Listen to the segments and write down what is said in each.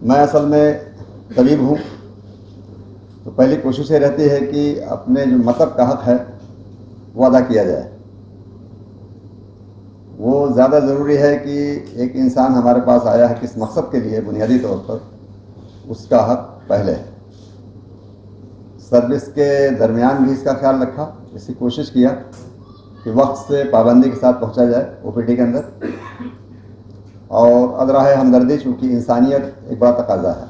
मैं असल में तबीब हूँ, तो पहली कोशिश ये रहती है कि अपने जो मतलब का हक है वो अदा किया जाए। वो ज़्यादा ज़रूरी है कि एक इंसान हमारे पास आया है किस मकसद के लिए, बुनियादी तौर पर उसका हक पहले है। सर्विस के दरमियान भी इसका ख्याल रखा, इसकी कोशिश किया कि वक्त से पाबंदी के साथ पहुंचा जाए ओपीडी के अंदर। और अदराह हमदर्दी, चूँकि इंसानियत एक बड़ा तकाजा है।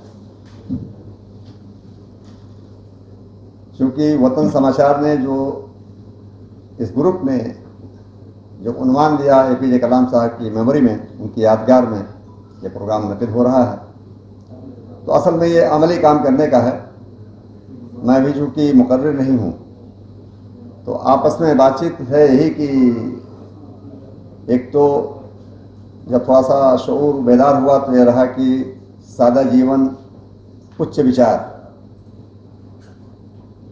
चूँकि वतन समाचार ने जो इस ग्रुप ने जो उन्वान दिया APJ कलाम साहब की मेमोरी में, उनकी यादगार में ये प्रोग्राम मुनक़िद हो रहा है, तो असल में ये अमली काम करने का है। मैं भी चूँकि मुकर्रिर नहीं हूँ, तो आपस में बातचीत है यही कि एक तो जब थोड़ा सा शऊर बेदार हुआ तो ये रहा कि सादा जीवन, उच्च विचार,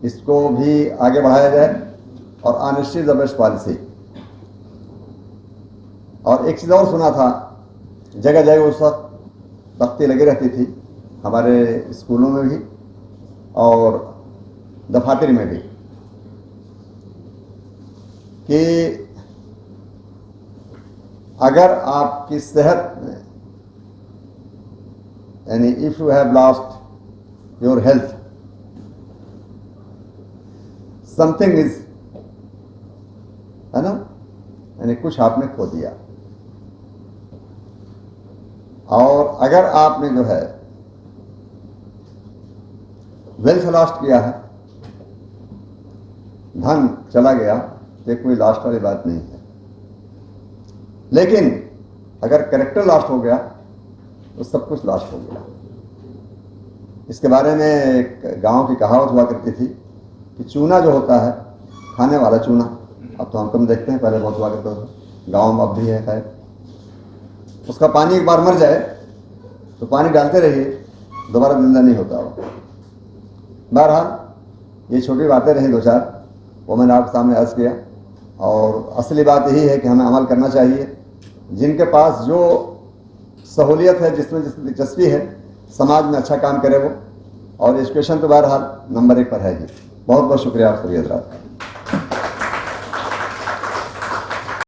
इसको भी आगे बढ़ाया जाए और honesty is the best policy. और एक चीज़ और सुना था, जगह जगह उस वक्त तख्ती लगी रहती थी, हमारे स्कूलों में भी और दफातर में भी, कि अगर आपकी सेहत में, यानी if you have lost your health, something is, है ना, यानी कुछ आपने खो दिया। और अगर आपने जो है वेल्थ लॉस्ट किया है, धन चला गया, तो कोई लॉस्ट वाली बात नहीं है। लेकिन अगर कैरेक्टर लॉस्ट हो गया तो सब कुछ लॉस्ट हो गया। इसके बारे में एक गांव की कहावत हुआ करती थी कि चूना जो होता है, खाने वाला चूना, अब तो हम कम देखते हैं, पहले बहुत हुआ करता था, गाँव में अब भी है खैर, उसका पानी एक बार मर जाए तो पानी डालते रहिए, दोबारा जिंदा नहीं होता वो। बहरहाल ये छोटी बातें रहीं दो चार, वो मैंने आपके सामने अर्ज़ किया। और असली बात यही है कि हमें अमल करना चाहिए। जिनके पास जो सहूलियत है, जिसमें जिसकी दिलचस्पी है, समाज में अच्छा काम करे वो। और एजुकेशन तो बहरहाल नंबर 1 पर है जी। बहुत बहुत शुक्रिया आप सभी हज़रात।